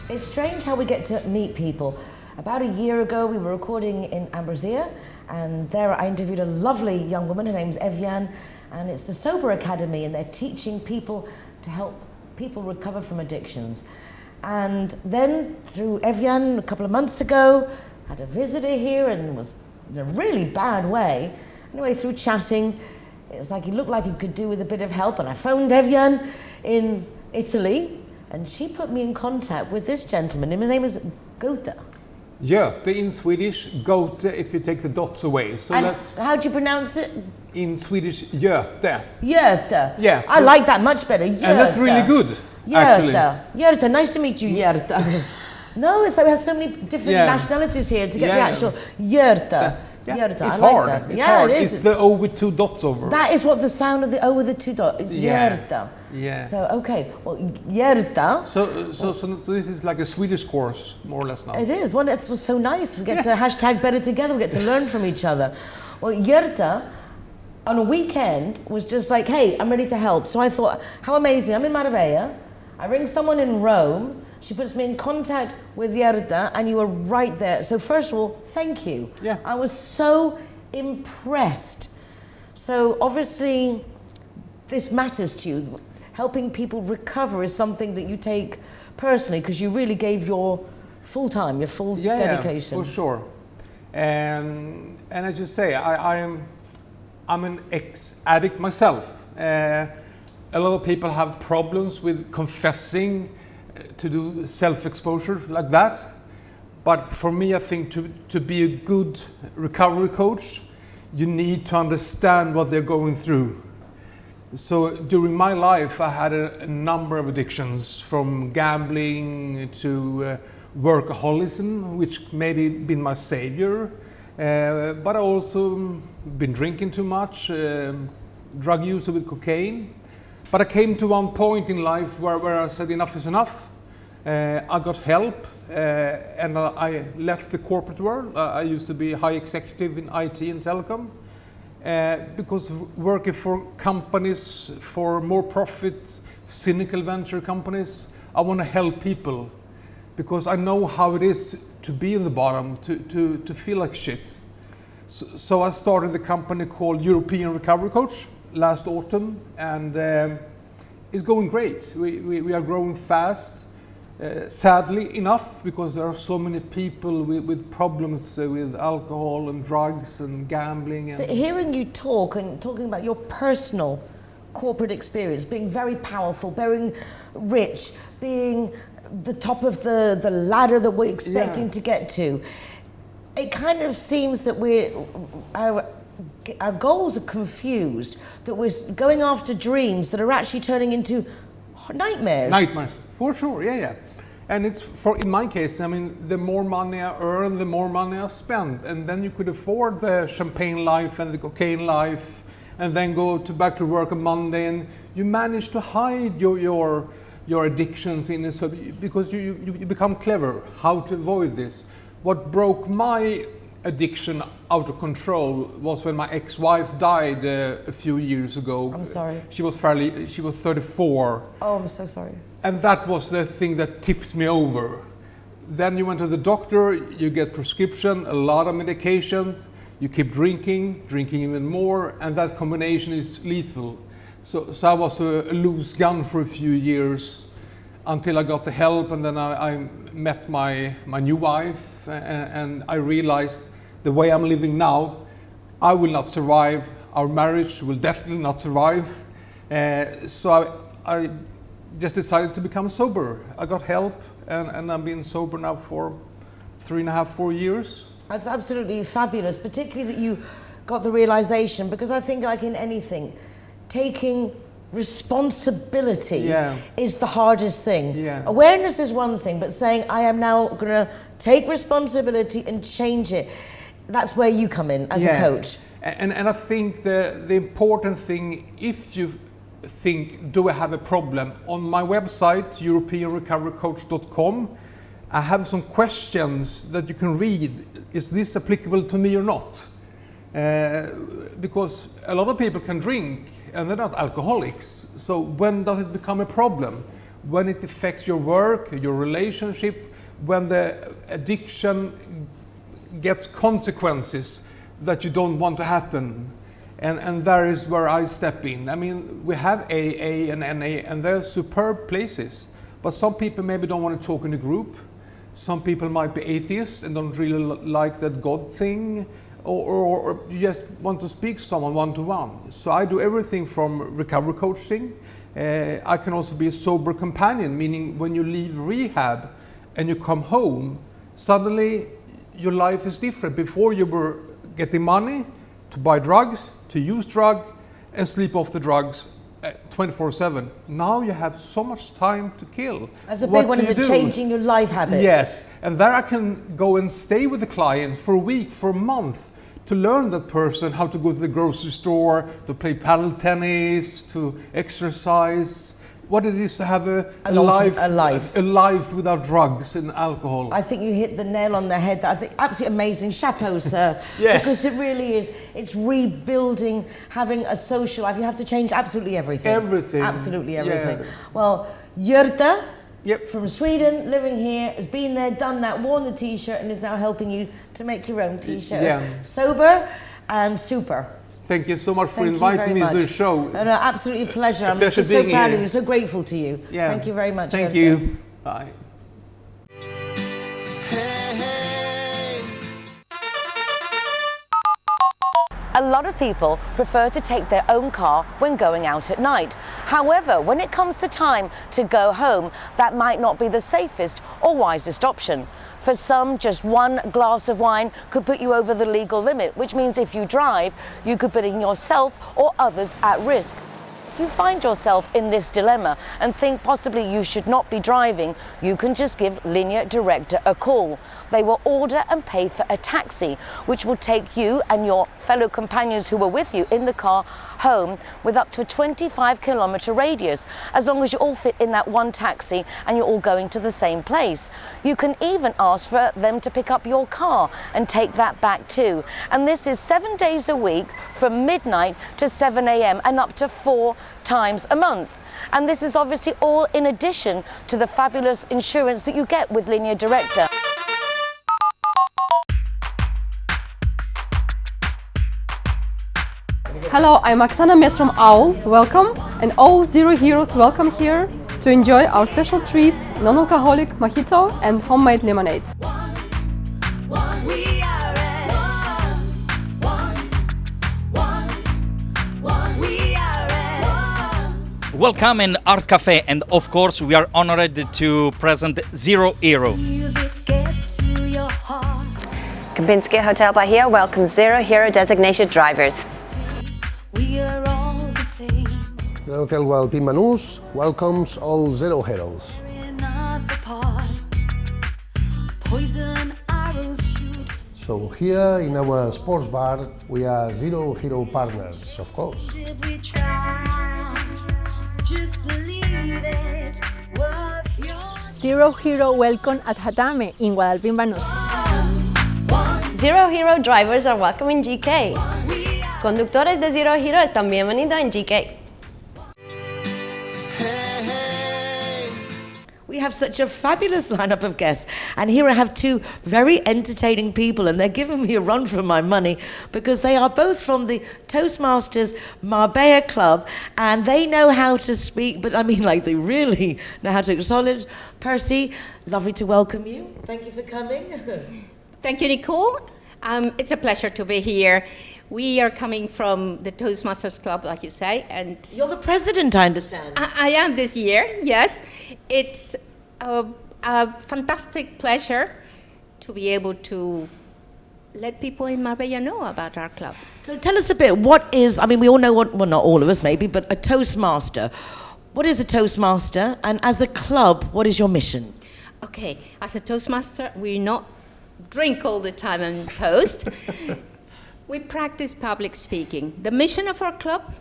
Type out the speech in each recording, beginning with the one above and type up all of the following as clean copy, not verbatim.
It's strange how we get to meet people. About a year ago, we were recording in Ambrosía, and there I interviewed a lovely young woman. Her name's Evian, and it's the Sober Academy, and they're teaching people to help people recover from addictions. And then through Evian, a couple of months ago, I had a visitor here and was in a really bad way. Anyway, through chatting, it's like he looked like he could do with a bit of help, and I phoned Evian in Italy, and she put me in contact with this gentleman. His name is Göte. Göte in Swedish, Göte if you take the dots away. So And that's how do you pronounce it? in Swedish, Göte. Göte. Yeah. I like that much better. Göte. And that's really good, actually. Göte. Nice to meet you, Göte. No, it's like we have so many different nationalities here to get the actual Göte. Yeah. Göte. It's I like hard. that. It's yeah, hard. it is. It's the O with two dots over. That is what the sound of the O with the two dots. Yeah. Göte. Yeah. So okay, well, Göte. So this is like a Swedish course, more or less now. It is. Well, it was so nice. We get to hashtag better together. We get to learn from each other. Well, Göte, on a weekend, was just like, hey, I'm ready to help. So I thought, how amazing. I'm in Marbella. I ring someone in Rome. She puts me in contact with Göte, and you were right there. So first of all, thank you. Yeah. I was so impressed. So obviously, this matters to you. Helping people recover is something that you take personally, because you really gave your full time, your full dedication. Yeah, for sure. And as you say, I'm an ex-addict myself. A lot of people have problems with confessing to do self-exposure like that. But for me, I think to be a good recovery coach, you need to understand what they're going through. So during my life, I had a number of addictions, from gambling to workaholism, which maybe been my savior. But I also been drinking too much, drug user with cocaine. But I came to one point in life where I said enough is enough. I got help, and I left the corporate world. I used to be a high executive in IT and telecom. Because working for companies, for more profit, cynical venture companies, I want to help people, because I know how it is to be in the bottom, to feel like shit. So I started the company called European Recovery Coach last autumn, and it's going great. We are growing fast. Sadly enough, because there are so many people with problems with alcohol and drugs and gambling. And but hearing you talk and talking about your personal corporate experience, being very powerful, being rich, being the top of the ladder that we're expecting to get to, it kind of seems that our goals are confused, that we're going after dreams that are actually turning into nightmares. Nightmares, for sure, yeah. And in my case, I mean, the more money I earn, the more money I spend. And then you could afford the champagne life and the cocaine life, and then go back to work on Monday, and you manage to hide your addictions because you become clever how to avoid this. What broke my addiction out of control was when my ex-wife died a few years ago. I'm sorry. She was 34. Oh, I'm so sorry. And that was the thing that tipped me over. Then you went to the doctor, you get prescription, a lot of medication, you keep drinking even more, and that combination is lethal. So I was a loose gun for a few years until I got the help, and then I met my new wife, and I realized the way I'm living now, I will not survive. Our marriage will definitely not survive. So I just decided to become sober. I got help, and I've been sober now for 3.5, 4 years. That's absolutely fabulous, particularly that you got the realization, because I think, like in anything, taking responsibility is the hardest thing. Yeah. Awareness is one thing, but saying, I am now going to take responsibility and change it, that's where you come in as a coach. And I think the important thing, if you think, do I have a problem? On my website, europeanrecoverycoach.com, I have some questions that you can read. Is this applicable to me or not? Because a lot of people can drink and they're not alcoholics. So when does it become a problem? when it affects your work, your relationship, when the addiction gets consequences that you don't want to happen. And that is where I step in. I mean, we have AA and NA, and they're superb places. But some people maybe don't want to talk in a group. Some people might be atheists and don't really like that God thing, or you just want to speak to someone one-to-one. So I do everything from recovery coaching. I can also be a sober companion, meaning when you leave rehab and you come home, suddenly your life is different. Before you were getting money to buy drugs, to use drug and sleep off the drugs 24/7. Now you have so much time to kill. That's a big one, is it changing your life habits? Yes, and there I can go and stay with the client for a week, for a month, to learn that person how to go to the grocery store, to play paddle tennis, to exercise, what it is to have a life without drugs and alcohol. I think you hit the nail on the head. I think absolutely amazing. Chapeau, sir. Yeah. Because it really is. It's rebuilding, having a social life. You have to change absolutely everything. Everything. Absolutely everything. Yeah. Well, Jurta, yep, from Sweden, living here, has been there, done that, worn the t-shirt, and is now helping you to make your own t-shirt. Yeah. Sober and super. Thank you so much for inviting me to the show. No, absolutely a pleasure. I'm pleasure just so being proud here. of you, so grateful to you. Yeah. Thank you very much. Thank Jurta. you. Bye. A lot of people prefer to take their own car when going out at night. However, when it comes to time to go home, that might not be the safest or wisest option. For some, just one glass of wine could put you over the legal limit, which means if you drive, you could put yourself or others at risk. If you find yourself in this dilemma and think possibly you should not be driving, you can just give Linja Director a call. They will order and pay for a taxi, which will take you and your fellow companions who were with you in the car home with up to a 25-kilometer radius, as long as you all fit in that one taxi and you're all going to the same place. You can even ask for them to pick up your car and take that back too. And this is 7 days a week from midnight to 7 a.m. and up to 4 times a month. And this is obviously all in addition to the fabulous insurance that you get with Linja Director. Hello, I'm Oksana Mes from OWL, welcome, and all Zero Heroes welcome here to enjoy our special treats, non-alcoholic mojito and homemade lemonade. Welcome in Art Cafe, and of course we are honored to present Zero Hero. Kempinski Hotel Bahia welcomes Zero Hero designated drivers. The Hotel Guadalpín Manús welcomes all Zero Heroes. So here in our sports bar, we are Zero Hero partners, of course. Zero Hero welcome at Hatame in Guadalpín Manús. Zero Hero drivers are welcome in GK. Conductores de Zero Hero están bienvenidos en GK. We have such a fabulous lineup of guests, and here I have two very entertaining people, and they're giving me a run for my money because they are both from the Toastmasters Marbella Club, and they know how to speak, but I mean like they really know how to acknowledge. Percy, lovely to welcome you. Thank you for coming. Thank you, Nicole. It's a pleasure to be here. We are coming from the Toastmasters Club, like you say, and you're the president, I understand. I am this year, yes. It's a fantastic pleasure to be able to let people in Marbella know about our club. So tell us a bit, what is, I mean, we all know what, well, not all of us maybe, but a Toastmaster. What is a Toastmaster? And as a club, what is your mission? Okay, as a Toastmaster, we not drink all the time and toast. We practice public speaking. The mission of our club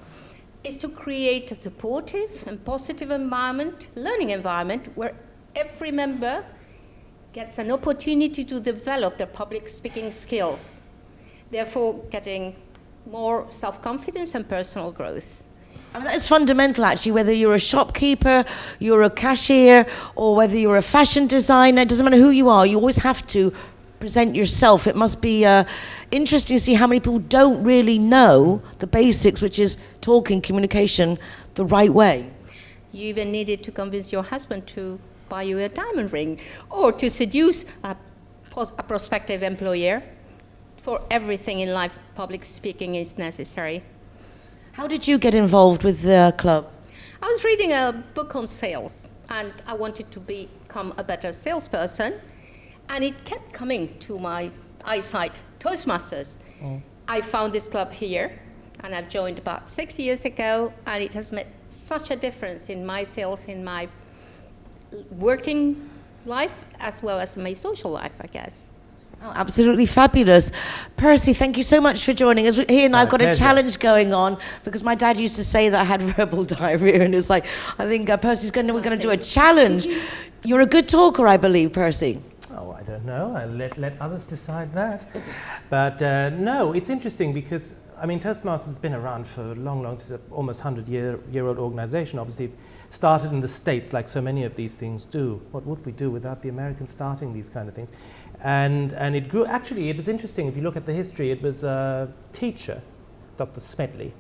is to create a supportive and positive environment, learning environment, where every member gets an opportunity to develop their public speaking skills, therefore getting more self-confidence and personal growth. I mean, that is fundamental, actually, whether you're a shopkeeper, you're a cashier, or whether you're a fashion designer. It doesn't matter who you are. You always have to present yourself. It must be interesting to see how many people don't really know the basics, which is talking, communication, the right way. You even needed to convince your husband to buy you a diamond ring or to seduce a prospective employer. For everything in life, public speaking is necessary. How did you get involved with the club? I was reading a book on sales, and I wanted to become a better salesperson, and it kept coming to my eyesight, Toastmasters. I found this club here, and I've joined about 6 years ago, and it has made such a difference in my sales, in my working life, as well as my social life, I guess. Oh, absolutely fabulous. Percy, thank you so much for joining us. He and I have got a challenge going on because my dad used to say that I had verbal diarrhea, and it's like, I think Percy's we're going to do a challenge. You're a good talker, I believe, Percy. Oh, I don't know. I'll let others decide that. But no, it's interesting because, I mean, Toastmasters has been around for long, it's an almost 100-year-old organization. Obviously, started in the States like so many of these things do. What would we do without the Americans starting these kind of things? And it grew, actually, it was interesting. If you look at the history, it was a teacher, Dr. Smedley,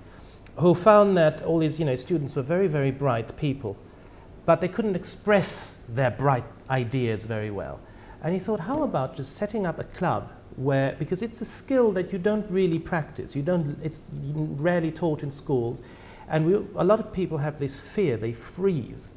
who found that all these, students were very, very bright people, but they couldn't express their bright ideas very well. And he thought, how about just setting up a club where, because it's a skill that you don't really practice, it's rarely taught in schools, and a lot of people have this fear, they freeze.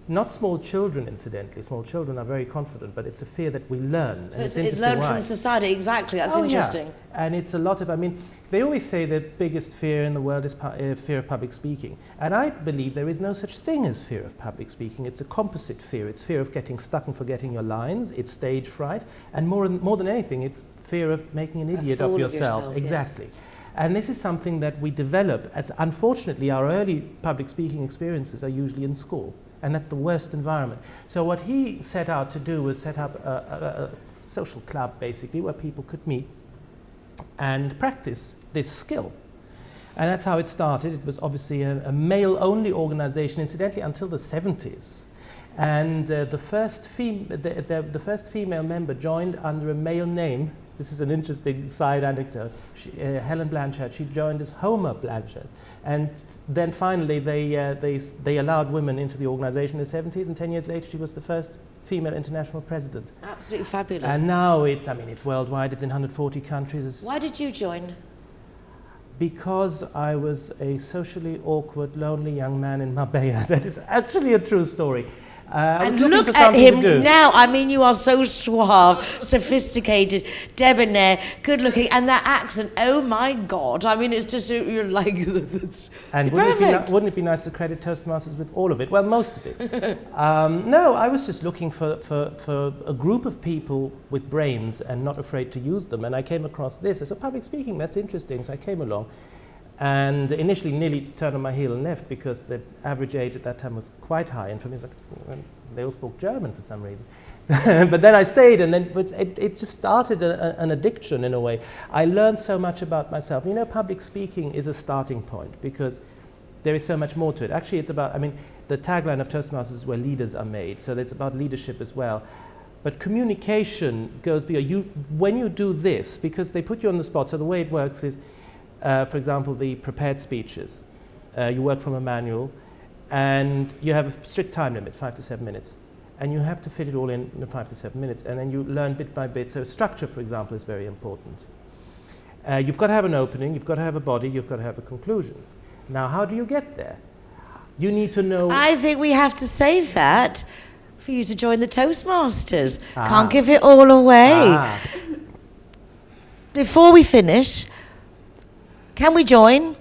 Not small children, incidentally. Small children are very confident, but it's a fear that we learn. So it's learned from society, exactly. That's interesting. Yeah. And it's a lot of, I mean, they always say the biggest fear in the world is fear of public speaking. And I believe there is no such thing as fear of public speaking. It's a composite fear. It's fear of getting stuck and forgetting your lines. It's stage fright. And more than anything, it's fear of making an idiot of yourself. Exactly. Yes. And this is something that we develop as, unfortunately, our early public speaking experiences are usually in school. And that's the worst environment. So what he set out to do was set up a social club, basically, where people could meet and practice this skill. And that's how it started. It was obviously a male-only organization, incidentally, until the 70s. And the first female member joined under a male name. This is an interesting side anecdote. Helen Blanchard, she joined as Homer Blanchard. And then finally they allowed women into the organization in the 70s, and 10 years later she was the first female international president. Absolutely fabulous. And now it's worldwide, it's in 140 countries. Why did you join? Because I was a socially awkward, lonely young man in Marbella. That is actually a true story. And look at him now. I mean, you are so suave, sophisticated, debonair, good-looking, and that accent. Oh my God! I mean, it's just you're like. And wouldn't it be nice to credit Toastmasters with all of it? Well, most of it. No, I was just looking for a group of people with brains and not afraid to use them, and I came across this. I said, public speaking, that's interesting. So I came along. And initially nearly turned on my heel and left because the average age at that time was quite high. And for me, it's like, they all spoke German for some reason. But then I stayed, and then it just started an addiction in a way. I learned so much about myself. You know, public speaking is a starting point because there is so much more to it. Actually, it's about, I mean, the tagline of Toastmasters is where leaders are made. So it's about leadership as well. But communication goes beyond. When you do this, because they put you on the spot, so the way it works is, for example, the prepared speeches. You work from a manual, and you have a strict time limit, 5 to 7 minutes. And you have to fit it all in 5 to 7 minutes, and then you learn bit by bit. So structure, for example, is very important. You've got to have an opening, you've got to have a body, you've got to have a conclusion. Now, how do you get there? You need to know... I think we have to save that for you to join the Toastmasters. Can't give it all away. Before we finish... Can we join?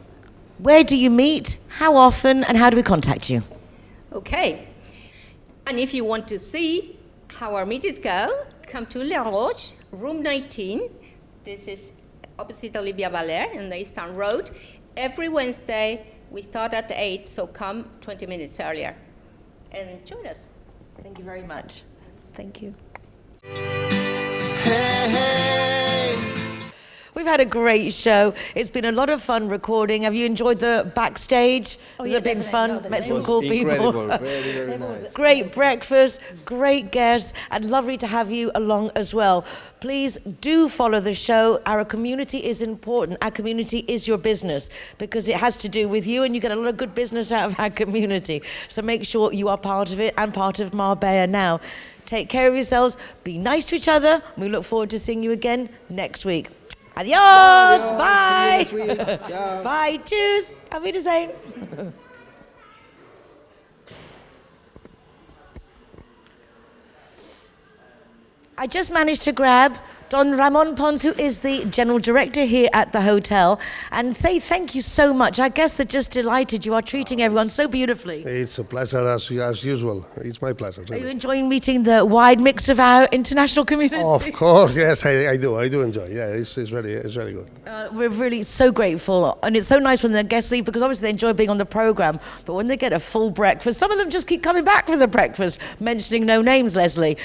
Where do you meet? How often? And how do we contact you? Okay. And if you want to see how our meetings go, come to La Roche, room 19. This is opposite Olivia Valère on the Eastern Road. Every Wednesday, we start at 8, so come 20 minutes earlier. And join us. Thank you very much. Thank you. We've had a great show. It's been a lot of fun recording. Have you enjoyed the backstage? Has it been fun? Met some cool people. Very, very nice. Great breakfast, great guests, and lovely to have you along as well. Please do follow the show. Our community is important. Our community is your business because it has to do with you, and you get a lot of good business out of our community. So make sure you are part of it and part of Marbella now. Take care of yourselves. Be nice to each other. We look forward to seeing you again next week. Adios. Bye. Bye. Tschüss. Auf Wiedersehen. I just managed to grab Don Ramon Pons, who is the General Director here at the hotel, and say thank you so much. Our guests are just delighted. You are treating everyone so beautifully. It's a pleasure as usual. It's my pleasure. Really. Are you enjoying meeting the wide mix of our international community? Of course, yes, I do. I do enjoy. Yeah, it's very good. We're really so grateful, and it's so nice when the guests leave because obviously they enjoy being on the program. But when they get a full breakfast, some of them just keep coming back for the breakfast, mentioning no names, Leslie.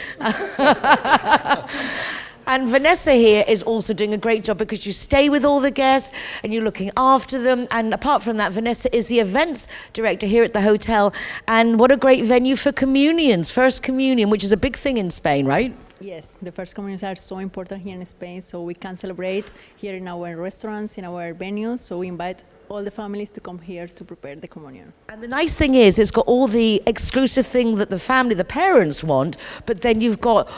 And Vanessa here is also doing a great job because you stay with all the guests and you're looking after them. And apart from that, Vanessa is the events director here at the hotel. And what a great venue for communions, First Communion, which is a big thing in Spain, right? Yes, the First Communions are so important here in Spain, so we can celebrate here in our restaurants, in our venues. So we invite all the families to come here to prepare the communion. And the nice thing is it's got all the exclusive thing that the family, the parents want, but then you've got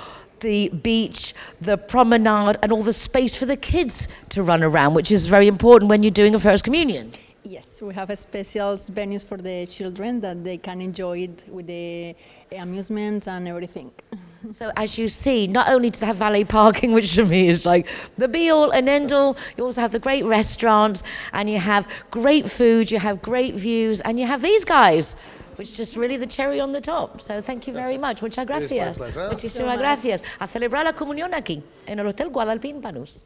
the beach, the promenade, and all the space for the kids to run around, which is very important when you're doing a First Communion. Yes, we have a special venues for the children that they can enjoy it with the amusement and everything. So as you see, not only do they have valet parking, which to me is like the be-all and end-all, you also have the great restaurants, and you have great food, you have great views, and you have these guys, which is just really the cherry on the top. So thank you very much. Muchas gracias. Muchísimas gracias. A celebrar la comunión aquí, en el Hotel Guadalpín Panús.